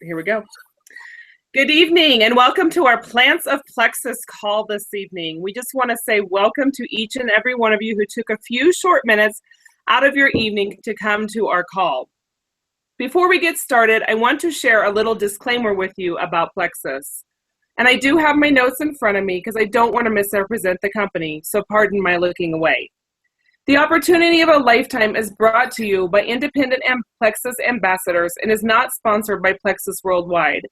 Here we go. Good evening and welcome to our Plants of Plexus call this evening. We just want to say welcome to each and every one of you who took a few short minutes out of your evening to come to our call. Before we get started, I want to share a little disclaimer with you about Plexus. And I do have my notes in front of me because I don't want to misrepresent the company, so pardon my looking away. The opportunity of a lifetime is brought to you by independent Plexus ambassadors and is not sponsored by Plexus Worldwide.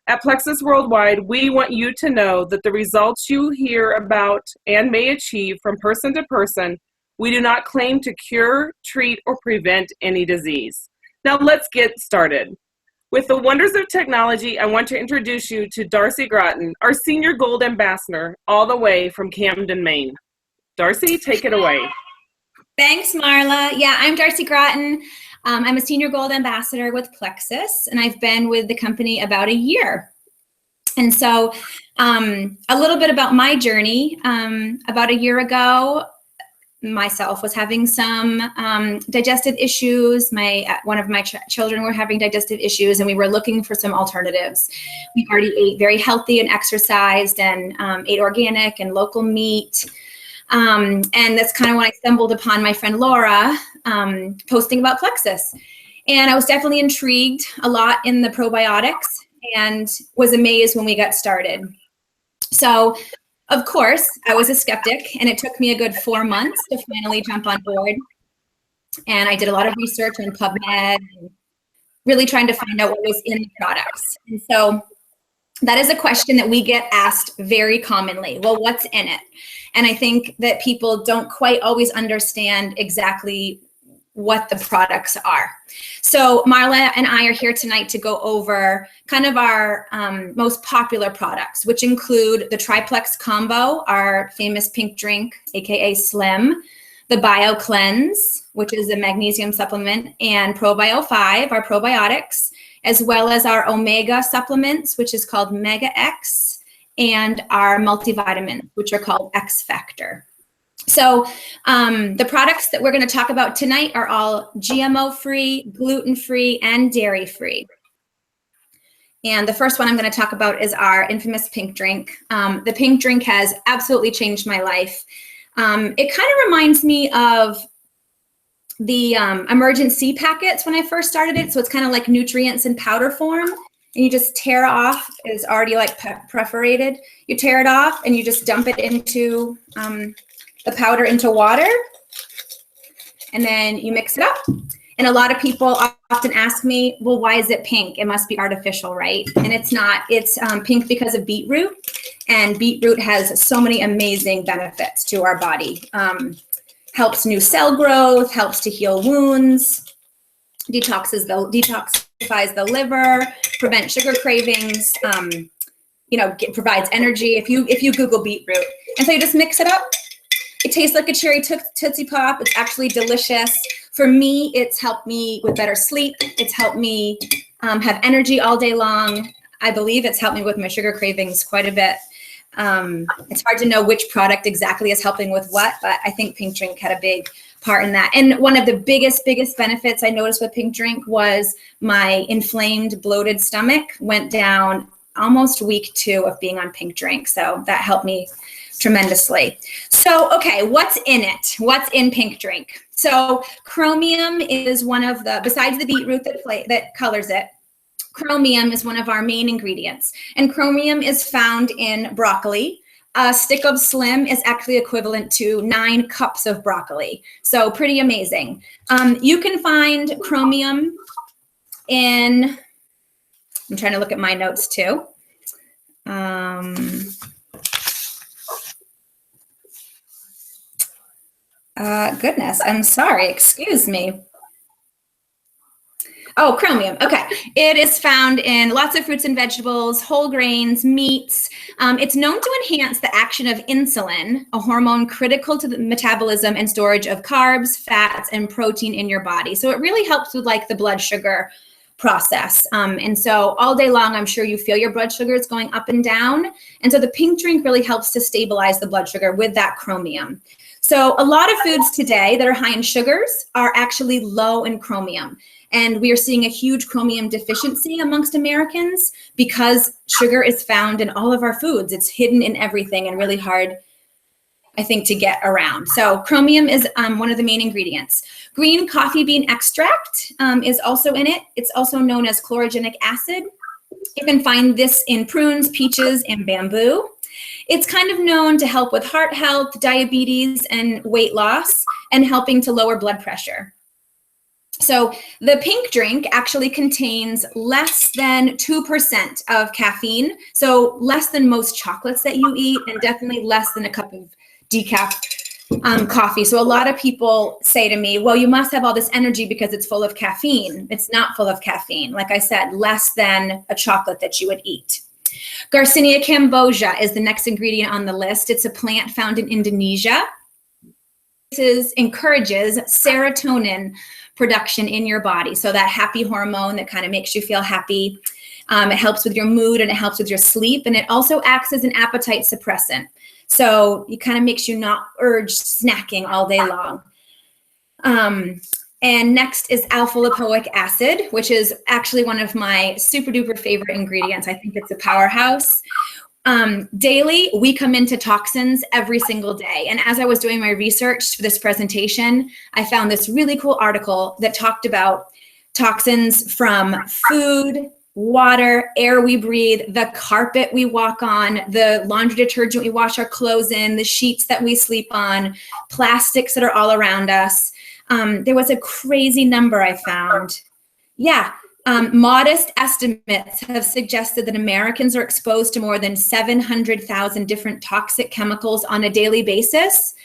At Plexus Worldwide, we want you to know that the results you hear about and may achieve from person to person, we do not claim to cure, treat, or prevent any disease. Now let's get started. With the wonders of technology, I want to introduce you to Darcy Groton, our Senior Gold Ambassador, all the way from Camden, Maine. Darcy, take it away. Thanks, Marla. Yeah, I'm Darcy Groton. I'm a Senior Gold Ambassador with Plexus, and I've been with the company about a year. And so a little bit about my journey. About a year ago, myself was having some digestive issues. One of my children were having digestive issues, and we were looking for some alternatives. We already ate very healthy and exercised and ate organic and local meat. And that's kind of when I stumbled upon my friend Laura posting about Plexus. And I was definitely intrigued a lot in the probiotics and was amazed when we got started. So, of course, I was a skeptic, and it took me a good 4 months to finally jump on board. And I did a lot of research on PubMed, and really trying to find out what was in the products. And so that is a question that we get asked very commonly. Well, what's in it? And I think that people don't quite always understand exactly what the products are. So Marla and I are here tonight to go over kind of our most popular products, which include the Triplex Combo, our famous pink drink, AKA Slim, the Bio Cleanse, which is a magnesium supplement, and ProBio 5, our probiotics, as well as our Omega supplements, which is called Mega X, and our multivitamins, which are called XFactor. So the products that we're going to talk about tonight are all GMO-free, gluten-free, and dairy-free. And the first one I'm going to talk about is our infamous pink drink. The pink drink has absolutely changed my life. It kind of reminds me of the emergency packets when I first started it. So it's kind of like nutrients in powder form. And you just tear off, it's already like perforated. You tear it off and you just dump it into the powder into water. And then you mix it up. And a lot of people often ask me, well, why is it pink? It must be artificial, right? And it's not. It's pink because of beetroot. And beetroot has so many amazing benefits to our body. Helps new cell growth, helps to heal wounds, detoxifies the liver, prevents sugar cravings, provides energy. If you Google beetroot. And so you just mix it up. It tastes like a cherry Tootsie Pop. It's actually delicious. For me, it's helped me with better sleep. It's helped me have energy all day long. I believe it's helped me with my sugar cravings quite a bit. It's hard to know which product exactly is helping with what, but I think pink drink had a big part in that. And one of the biggest benefits I noticed with pink drink was my inflamed, bloated stomach went down almost week 2 of being on pink drink. So that helped me tremendously. So, okay, what's in it? What's in pink drink? So chromium is one of the, besides the beetroot that colors it, chromium is one of our main ingredients. And chromium is found in broccoli. A stick of Slim is actually equivalent to 9 cups of broccoli. So pretty amazing. You can find chromium in, I'm trying to look at my notes too. Goodness, I'm sorry, excuse me. Oh, chromium. Okay. It is found in lots of fruits and vegetables, whole grains, meats. It's known to enhance the action of insulin, a hormone critical to the metabolism and storage of carbs, fats, and protein in your body. So it really helps with like the blood sugar process. And so all day long, I'm sure you feel your blood sugar is going up and down. And so the pink drink really helps to stabilize the blood sugar with that chromium. So a lot of foods today that are high in sugars are actually low in chromium. And we are seeing a huge chromium deficiency amongst Americans because sugar is found in all of our foods. It's hidden in everything and really hard, I think, to get around. So chromium is one of the main ingredients. Green coffee bean extract is also in it. It's also known as chlorogenic acid. You can find this in prunes, peaches, and bamboo. It's kind of known to help with heart health, diabetes, and weight loss, and helping to lower blood pressure. So the pink drink actually contains less than 2% of caffeine, so less than most chocolates that you eat, and definitely less than a cup of decaf coffee. So a lot of people say to me, well, you must have all this energy because it's full of caffeine. It's not full of caffeine. Like I said, less than a chocolate that you would eat. Garcinia cambogia is the next ingredient on the list. It's a plant found in Indonesia. This encourages serotonin production in your body. So that happy hormone that kind of makes you feel happy. It helps with your mood and it helps with your sleep. And it also acts as an appetite suppressant. So it kind of makes you not urge snacking all day long. And next is alpha-lipoic acid, which is actually one of my super duper favorite ingredients. I think it's a powerhouse. Daily, we come into toxins every single day. And as I was doing my research for this presentation, I found this really cool article that talked about toxins from food, water, air we breathe, the carpet we walk on, the laundry detergent we wash our clothes in, the sheets that we sleep on, plastics that are all around us. There was a crazy number I found. Yeah, modest estimates have suggested that Americans are exposed to more than 700,000 different toxic chemicals on a daily basis.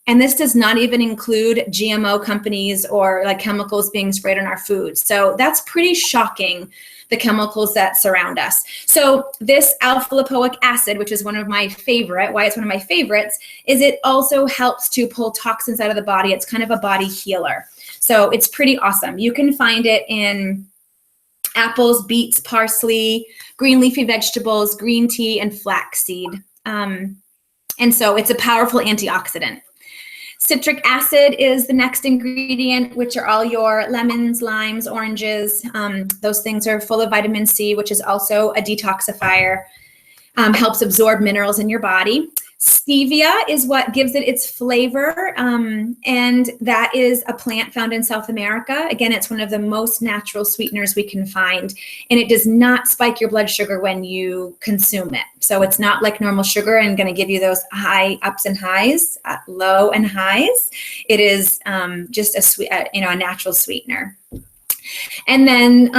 And this does not even include GMO companies or like chemicals being sprayed on our food. So that's pretty shocking, the chemicals that surround us. So this alpha-lipoic acid, which is one of my favorite, why it's one of my favorites, is it also helps to pull toxins out of the body. It's kind of a body healer. So it's pretty awesome. You can find it in apples, beets, parsley, green leafy vegetables, green tea, and flaxseed. And so it's a powerful antioxidant. Citric acid is the next ingredient, which are all your lemons, limes, oranges. Those things are full of vitamin C, which is also a detoxifier, helps absorb minerals in your body. Stevia is what gives it its flavor, and that is a plant found in South America. Again, it's one of the most natural sweeteners we can find, and it does not spike your blood sugar when you consume it. So it's not like normal sugar and going to give you those high ups and highs, low and highs. It is just a natural sweetener. And then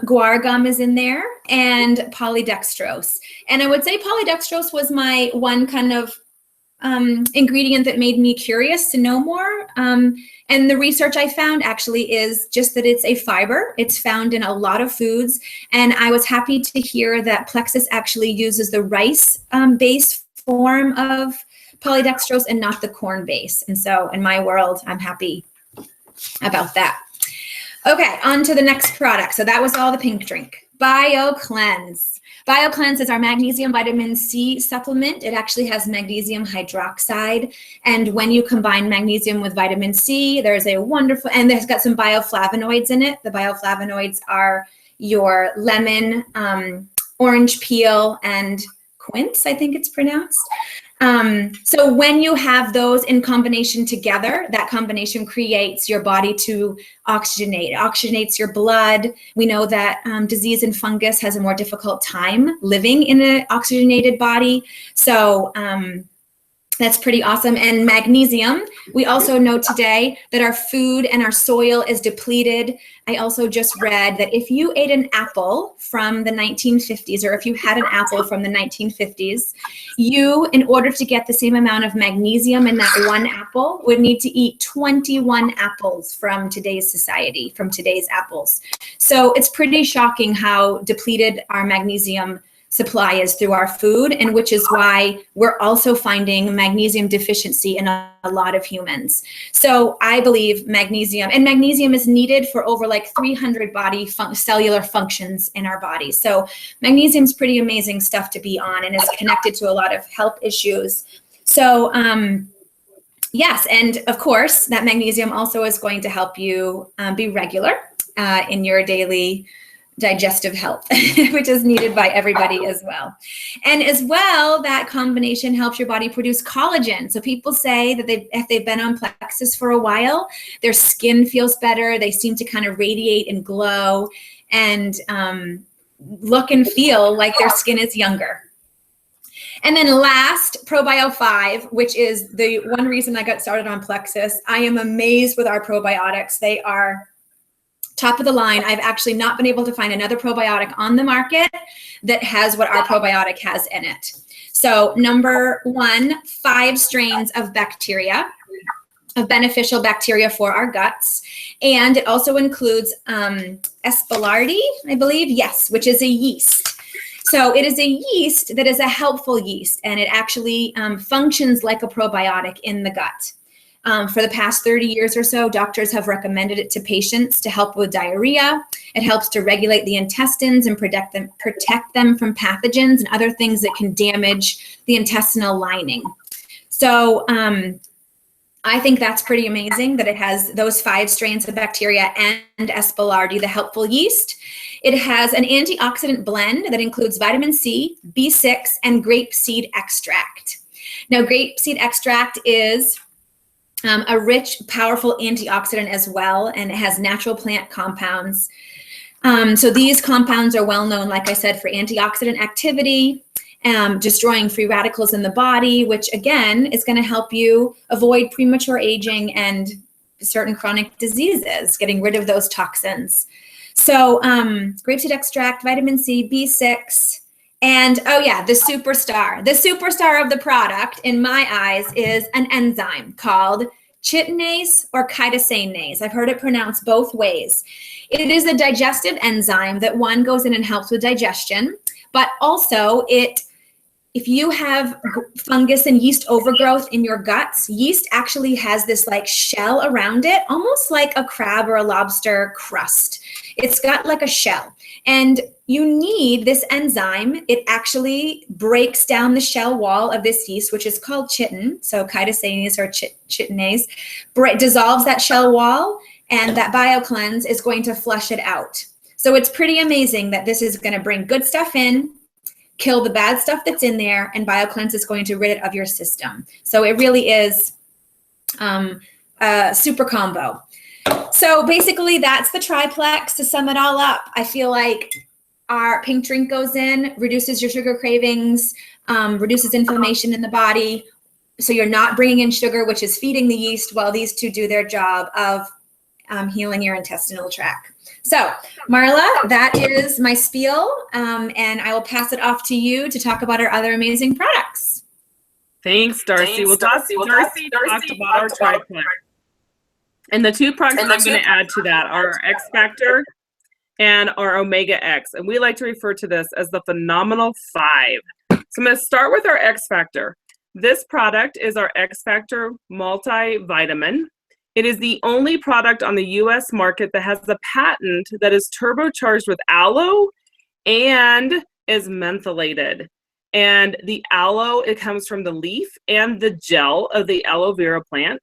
guar gum is in there, and polydextrose. And I would say polydextrose was my one kind of ingredient that made me curious to know more. And the research I found actually is just that it's a fiber. It's found in a lot of foods. And I was happy to hear that Plexus actually uses the rice-based form of polydextrose and not the corn base. And so in my world, I'm happy about that. Okay, on to the next product. So that was all the pink drink. BioCleanse. BioCleanse is our magnesium vitamin C supplement. It actually has magnesium hydroxide. And when you combine magnesium with vitamin C, there's a wonderful, and there's got some bioflavonoids in it. The bioflavonoids are your lemon, orange peel, and quince, I think it's pronounced. So when you have those in combination together, that combination creates your body to oxygenate. It oxygenates your blood. We know that disease and fungus has a more difficult time living in an oxygenated body. So that's pretty awesome. And magnesium, we also know today that our food and our soil is depleted. I also just read that if you ate an apple from the 1950s, or if you had an apple from the 1950s, you, in order to get the same amount of magnesium in that one apple, would need to eat 21 apples from today's society, from today's apples. So it's pretty shocking how depleted our magnesium supply is through our food, and which is why we're also finding magnesium deficiency in a lot of humans. So I believe magnesium is needed for over like 300 body cellular functions in our bodies. So magnesium is pretty amazing stuff to be on, and is connected to a lot of health issues. So yes, and of course that magnesium also is going to help you be regular. in your daily digestive health, which is needed by everybody as well. And as well, that combination helps your body produce collagen. So people say that if they've been on Plexus for a while, their skin feels better. They seem to kind of radiate and glow and look and feel like their skin is younger. And then last, ProBio 5, which is the one reason I got started on Plexus. I am amazed with our probiotics. They are top of the line. I've actually not been able to find another probiotic on the market that has what our probiotic has in it. So number 1, 5 strains of bacteria, of beneficial bacteria for our guts. And it also includes Aspergillosis, I believe, yes, which is a yeast. So it is a yeast that is a helpful yeast, and it actually functions like a probiotic in the gut. For the past 30 years or so, doctors have recommended it to patients to help with diarrhea. It helps to regulate the intestines and protect them from pathogens and other things that can damage the intestinal lining. So I think that's pretty amazing that it has those 5 strains of bacteria and Aspergillosis, the helpful yeast. It has an antioxidant blend that includes vitamin C, B6, and grapeseed extract. Now, grapeseed extract is a rich, powerful antioxidant as well, and it has natural plant compounds. So these compounds are well known, like I said, for antioxidant activity, destroying free radicals in the body, which again is going to help you avoid premature aging and certain chronic diseases, getting rid of those toxins. So grapeseed extract, vitamin C, B6, and oh yeah, the superstar. The superstar of the product, in my eyes, is an enzyme called chitinase or chitosanase. I've heard it pronounced both ways. It is a digestive enzyme that one goes in and helps with digestion, but also if you have fungus and yeast overgrowth in your guts, yeast actually has this like shell around it, almost like a crab or a lobster crust. It's got like a shell, and you need this enzyme. It actually breaks down the shell wall of this yeast, which is called chitin, so chitosanase or chitinase, dissolves that shell wall, and that BioCleanse is going to flush it out. So it's pretty amazing that this is going to bring good stuff in, kill the bad stuff that's in there, and BioCleanse is going to rid it of your system. So it really is a super combo. So basically that's the triplex. To sum it all up, I feel like our pink drink goes in, reduces your sugar cravings, reduces inflammation in the body. So you're not bringing in sugar, which is feeding the yeast, while these two do their job of healing your intestinal tract. So Marla, that is my spiel, and I will pass it off to you to talk about our other amazing products. Thanks, Darcy. Darcy talked about our triplex. And the 2 products I'm going to add to that are XFactor and our Omega X. And we like to refer to this as the Phenomenal 5. So I'm going to start with our XFactor. This product is our XFactor multivitamin. It is the only product on the US market that has a patent that is turbocharged with aloe and is mentholated. And the aloe, it comes from the leaf and the gel of the aloe vera plant.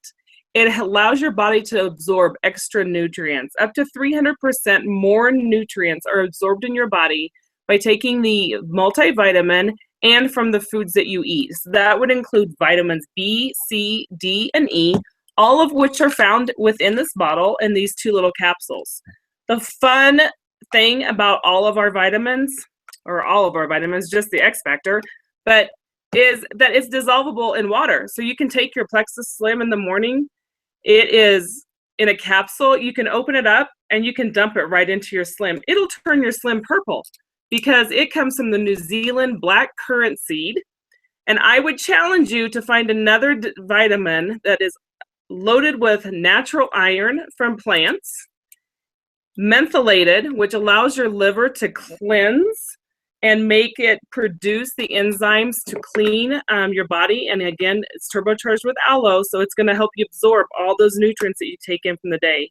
It allows your body to absorb extra nutrients. Up to 300% more nutrients are absorbed in your body by taking the multivitamin and from the foods that you eat. So that would include vitamins B, C, D, and E, all of which are found within this bottle in these 2 little capsules. The fun thing about all of our vitamins, just the XFactor, but is that it's dissolvable in water. So you can take your Plexus Slim in the morning. It is in a capsule. You can open it up and you can dump it right into your Slim. It'll turn your Slim purple because it comes from the New Zealand blackcurrant seed. And I would challenge you to find another vitamin that is loaded with natural iron from plants, mentholated, which allows your liver to cleanse and make it produce the enzymes to clean your body. And again, it's turbocharged with aloe, so it's going to help you absorb all those nutrients that you take in from the day.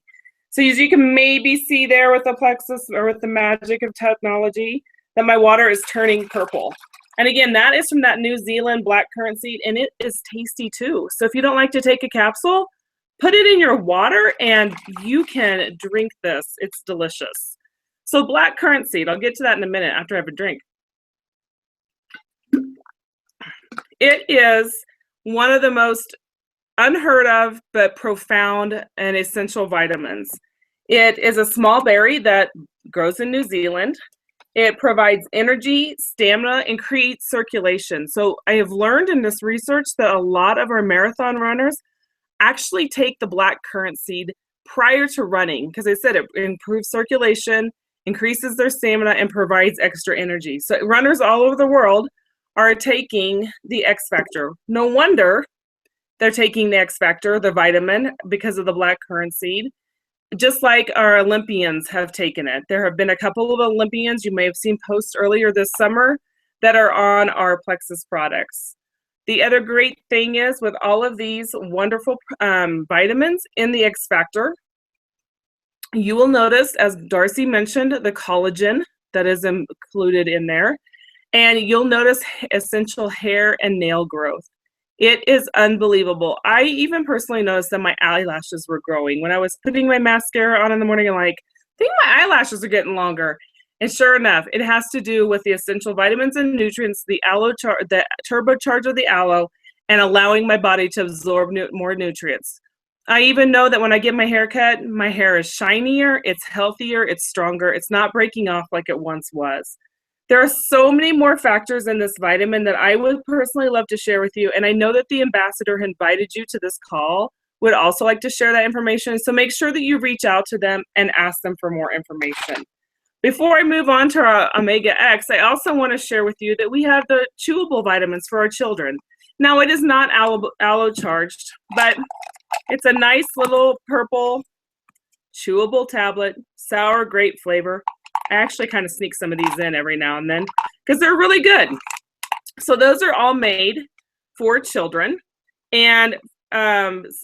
So as you can maybe see there with the Plexus or with the magic of technology, that my water is turning purple. And again, that is from that New Zealand blackcurrant seed, and it is tasty too. So if you don't like to take a capsule, Put it in your water and you can drink this. It's delicious. So blackcurrant seed, I'll get to that in a minute after I have a drink. It is one of the most unheard of but profound and essential vitamins. It is a small berry that grows in New Zealand. It provides energy, stamina, and creates circulation. So I have learned in this research that a lot of our marathon runners actually take the blackcurrant seed prior to running because they said it improves circulation, increases their stamina, and provides extra energy. So runners all over the world are taking the XFactor. No wonder they're taking the XFactor, the vitamin, because of the blackcurrant seed, just like our Olympians have taken it. There have been a couple of Olympians you may have seen posts earlier this summer that are on our Plexus products. The other great thing is with all of these wonderful vitamins in the XFactor, you will notice, as Darcy mentioned, the collagen that is included in there, and you'll notice essential hair and nail growth. It is unbelievable. I even personally noticed that my eyelashes were growing. When I was putting my mascara on in the morning, I'm like, I think my eyelashes are getting longer. And sure enough, it has to do with the essential vitamins and nutrients, the turbocharge of the aloe, and allowing my body to absorb more nutrients. I even know that when I get my hair cut, my hair is shinier, it's healthier, it's stronger, it's not breaking off like it once was. There are so many more factors in this vitamin that I would personally love to share with you. And I know that the ambassador who invited you to this call would also like to share that information. So make sure that you reach out to them and ask them for more information. Before I move on to our Omega X, I also want to share with you that we have the chewable vitamins for our children. Now, it is not aloe charged, but it's a nice little purple chewable tablet, sour grape flavor. I actually kind of sneak some of these in every now and then because they're really good. So those are all made for children, and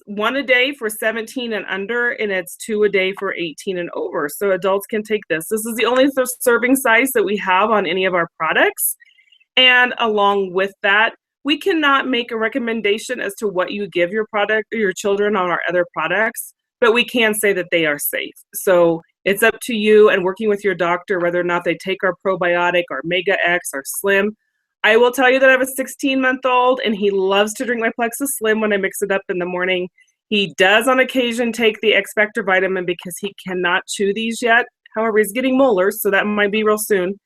one a day for 17 and under, and it's 2 a day for 18 and over. So adults can take this. This is the only serving size that we have on any of our products. And along with that, we cannot make a recommendation as to what you give your product or your children on our other products, but we can say that they are safe. So it's up to you and working with your doctor whether or not they take our probiotic, our Mega X, our Slim. I will tell you that I have a 16-month-old and he loves to drink my Plexus Slim when I mix it up in the morning. He does on occasion take the XFactor vitamin because he cannot chew these yet. However, he's getting molars, so that might be real soon.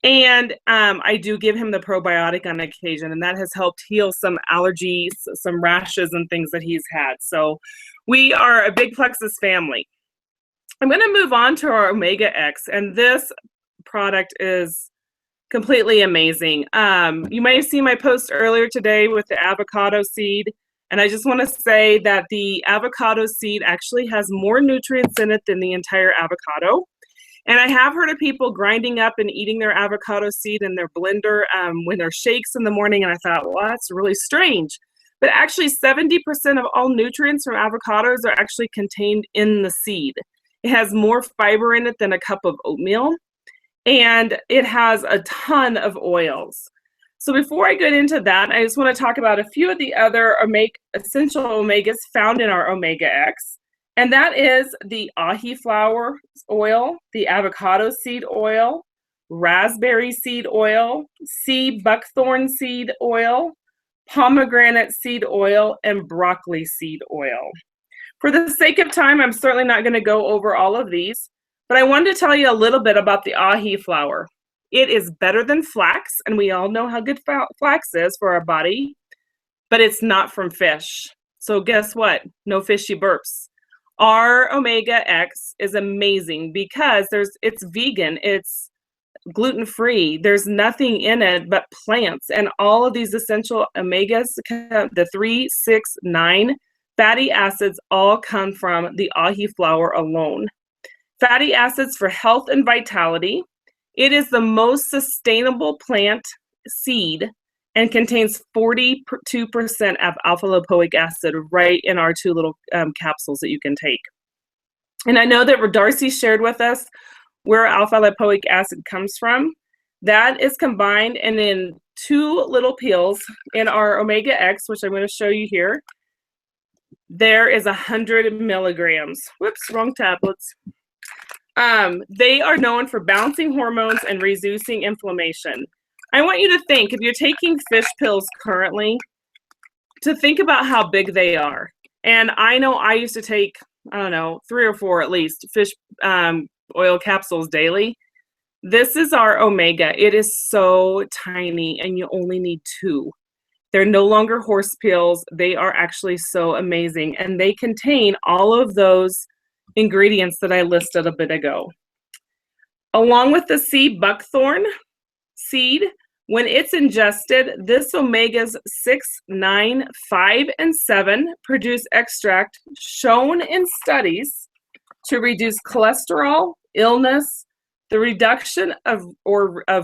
And I do give him the probiotic on occasion, and that has helped heal some allergies, some rashes and things that he's had. So we are a big Plexus family. I'm going to move on to our Omega X, and this product is completely amazing. You may have seen my post earlier today with the avocado seed, and I just want to say that the avocado seed actually has more nutrients in it than the entire avocado. And I have heard of people grinding up and eating their avocado seed in their blender when they're shakes in the morning, and I thought, well, that's really strange. But actually 70% of all nutrients from avocados are actually contained in the seed. It has more fiber in it than a cup of oatmeal, and it has a ton of oils. So before I get into that, I just want to talk about a few of the other essential omegas found in our Omega X, and that is the ahi flower oil, the avocado seed oil, raspberry seed oil, sea buckthorn seed oil, pomegranate seed oil, and broccoli seed oil. For the sake of time, I'm certainly not going to go over all of these, but I wanted to tell you a little bit about the ahi flower. It is better than flax, and we all know how good flax is for our body, but it's not from fish. So guess what? No fishy burps. Our Omega X is amazing because it's vegan, it's gluten-free, there's nothing in it but plants, and all of these essential omegas, the 3, 6, 9 fatty acids all come from the ahi flower alone. Fatty acids for health and vitality. It is the most sustainable plant seed and contains 42% of alpha lipoic acid right in our 2 little capsules that you can take. And I know that Darcy shared with us where alpha lipoic acid comes from. That is combined and in 2 little pills in our Omega X, which I'm going to show you here. there is 100 milligrams. Whoops, wrong tablets. They are known for balancing hormones and reducing inflammation. I want you to think, if you're taking fish pills currently, to think about how big they are. And I know I used to take, I don't know, 3 or 4 at least fish oil capsules daily. This is our omega. It is so tiny, and you only need 2. They're no longer horse pills. They are actually so amazing, and they contain all of those ingredients that I listed a bit ago. Along with the sea buckthorn seed, when it's ingested, this omegas 6, 9, 5, and 7 produce extract shown in studies to reduce cholesterol, illness, the reduction of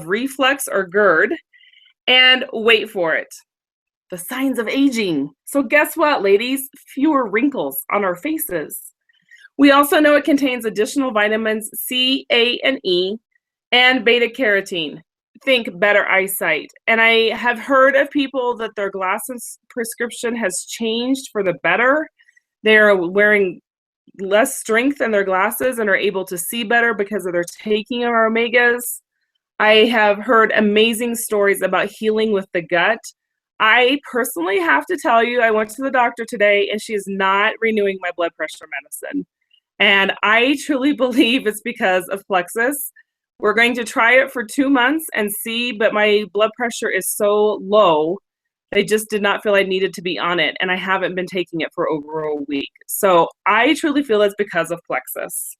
reflux or GERD, and wait for it, the signs of aging. So guess what, ladies? Fewer wrinkles on our faces. We also know it contains additional vitamins C, A, and E, and beta carotene. Think better eyesight. And I have heard of people that their glasses prescription has changed for the better. They're wearing less strength in their glasses and are able to see better because of their taking of our omegas. I have heard amazing stories about healing with the gut. I personally have to tell you, I went to the doctor today and she is not renewing my blood pressure medicine. And I truly believe it's because of Plexus. We're going to try it for 2 months and see, but my blood pressure is so low, I just did not feel I needed to be on it, and I haven't been taking it for over a week. So I truly feel it's because of Plexus.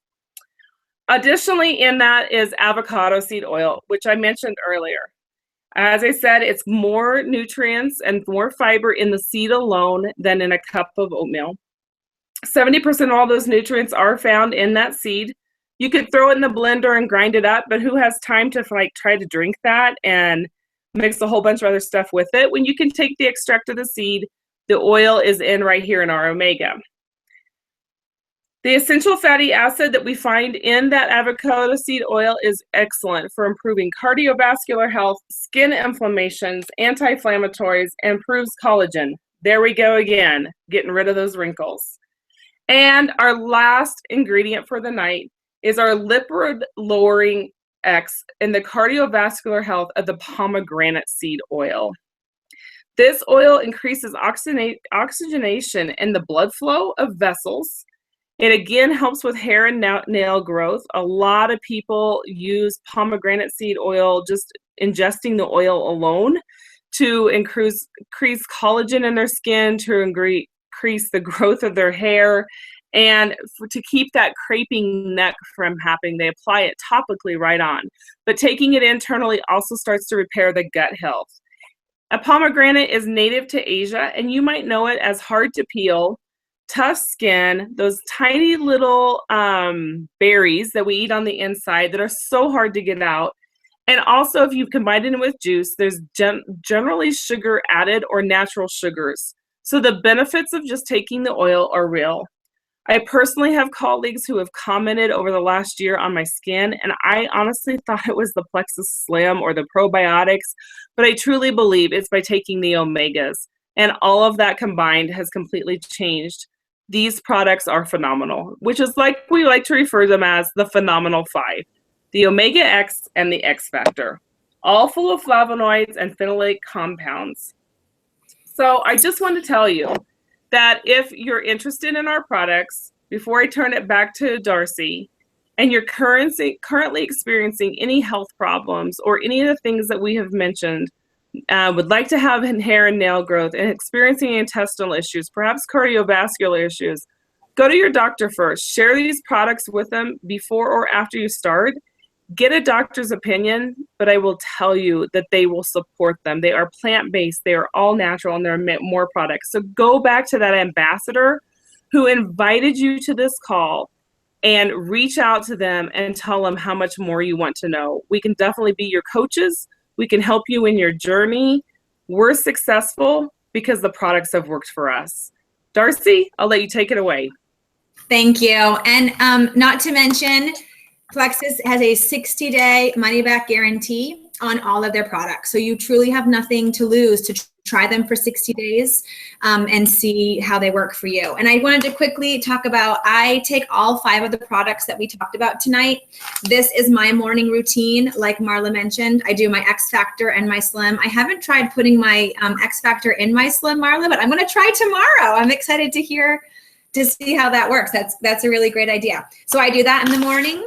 Additionally, in that is avocado seed oil, which I mentioned earlier. As I said, it's more nutrients and more fiber in the seed alone than in a cup of oatmeal. 70% of all those nutrients are found in that seed. You could throw it in the blender and grind it up, but who has time to try to drink that and mix a whole bunch of other stuff with it when you can take the extract of the seed? The oil is in right here in our omega. The essential fatty acid that we find in that avocado seed oil is excellent for improving cardiovascular health, skin inflammations, anti-inflammatories, and improves collagen. There we go again, getting rid of those wrinkles. And our last ingredient for the night is our lipid-lowering X in the cardiovascular health of the pomegranate seed oil. This oil increases oxygenation in the blood flow of vessels. It again helps with hair and nail growth. A lot of people use pomegranate seed oil, just ingesting the oil alone, to increase collagen in their skin, to increase the growth of their hair, and to keep that creping neck from happening. They apply it topically right on. But taking it internally also starts to repair the gut health. A pomegranate is native to Asia, and you might know it as hard to peel, tough skin, those tiny little berries that we eat on the inside that are so hard to get out. And also, if you combine it with juice, there's generally sugar added or natural sugars. So the benefits of just taking the oil are real. I personally have colleagues who have commented over the last year on my skin, and I honestly thought it was the Plexus Slim or the probiotics, but I truly believe it's by taking the omegas. And all of that combined has completely changed. These products are phenomenal, which is like we like to refer them as the phenomenal 5, the omega X and the XFactor, all full of flavonoids and phenolic compounds. So I just want to tell you that if you're interested in our products, before I turn it back to Darcy, and you're currently experiencing any health problems or any of the things that we have mentioned, would like to have hair and nail growth and experiencing intestinal issues, perhaps cardiovascular issues, go to your doctor first. Share these products with them before or after you start. Get a doctor's opinion, but I will tell you that they will support them. They are plant-based, they are all natural, and there are more products. So go back to that ambassador who invited you to this call and reach out to them and tell them how much more you want to know. We can definitely be your coaches. We can help you in your journey. We're successful because the products have worked for us. Darcy, I'll let you take it away. Thank you. And not to mention, Plexus has a 60-day money-back guarantee on all of their products. So you truly have nothing to lose to try them for 60 days and see how they work for you. And I wanted to quickly talk about, I take all 5 of the products that we talked about tonight. This is my morning routine. Like Marla mentioned, I do my XFactor and my Slim. I haven't tried putting my XFactor in my Slim, Marla, but I'm going to try tomorrow. I'm excited to see how that works. That's a really great idea. So I do that in the morning.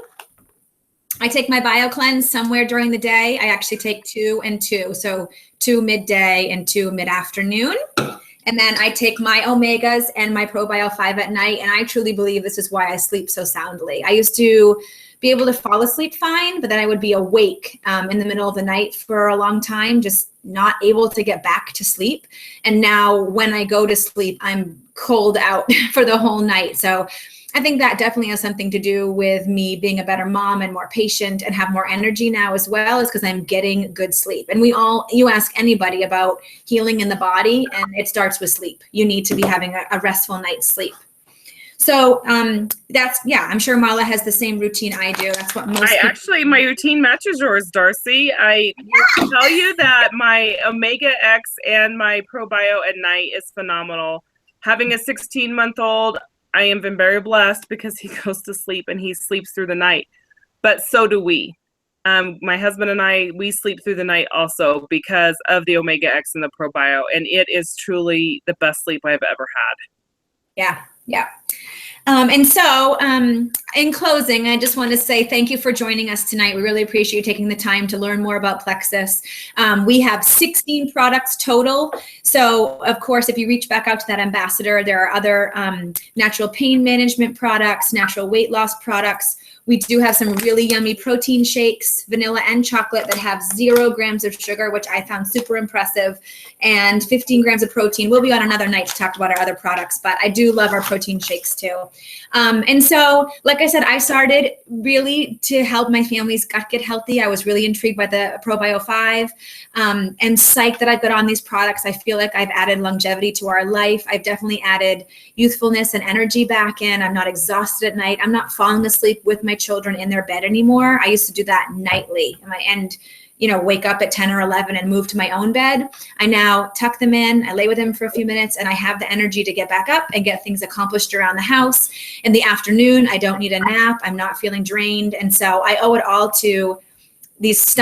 I take my bio cleanse somewhere during the day. I actually take 2 and 2. So 2 midday and 2 mid-afternoon. And then I take my omegas and my ProBio 5 at night. And I truly believe this is why I sleep so soundly. I used to be able to fall asleep fine, but then I would be awake in the middle of the night for a long time, just not able to get back to sleep. And now when I go to sleep, I'm cold out for the whole night. So I think that definitely has something to do with me being a better mom and more patient and have more energy now as well, is because I'm getting good sleep. And you ask anybody about healing in the body, and it starts with sleep. You need to be having a restful night's sleep. So I'm sure Marla has the same routine I do. That's what most actually, my routine matches yours, Darcy. I will tell you that my Omega X and my ProBio at night is phenomenal. Having a 16-month-old, I am been very blessed because he goes to sleep and he sleeps through the night. But so do we. My husband and I, we sleep through the night also because of the Omega X and the ProBio. And it is truly the best sleep I've ever had. Yeah. And so in closing, I just want to say thank you for joining us tonight. We really appreciate you taking the time to learn more about Plexus. We have 16 products total. So of course, if you reach back out to that ambassador, there are other natural pain management products, natural weight loss products. We do have some really yummy protein shakes, vanilla and chocolate, that have 0 grams of sugar, which I found super impressive, and 15 grams of protein. We'll be on another night to talk about our other products, but I do love our protein shakes too. And so, like I said, I started really to help my family's gut get healthy. I was really intrigued by the ProBio 5 and psyched that I've got on these products. I feel like I've added longevity to our life. I've definitely added youthfulness and energy back in. I'm not exhausted at night. I'm not falling asleep with my children in their bed anymore. I used to do that nightly, and wake up at 10 or 11 and move to my own bed. I now tuck them in, I lay with them for a few minutes, and I have the energy to get back up and get things accomplished around the house. In the afternoon, I don't need a nap. I'm not feeling drained. And so I owe it all to these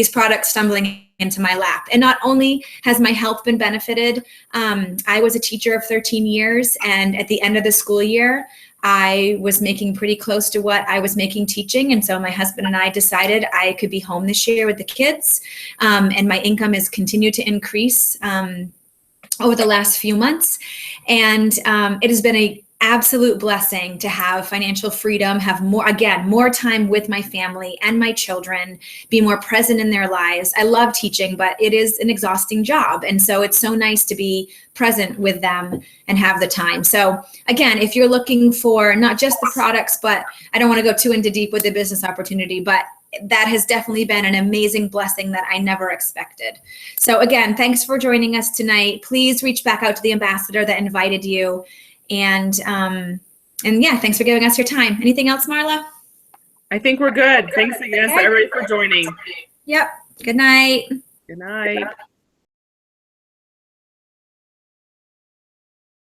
products stumbling into my lap. And not only has my health been benefited, I was a teacher of 13 years. And at the end of the school year, I was making pretty close to what I was making teaching. And so my husband and I decided I could be home this year with the kids. And my income has continued to increase over the last few months. And it has been an absolute blessing to have financial freedom, have more time with my family and my children, be more present in their lives. I love teaching, but it is an exhausting job. And so it's so nice to be present with them and have the time. So again, if you're looking for not just the products, but I don't want to go too into deep with the business opportunity, but that has definitely been an amazing blessing that I never expected. So again, thanks for joining us tonight. Please reach back out to the ambassador that invited you. And yeah, thanks for giving us your time. Anything else, Marla? I think we're good. Thanks again, everybody, for joining. Yep. Good night. Good night.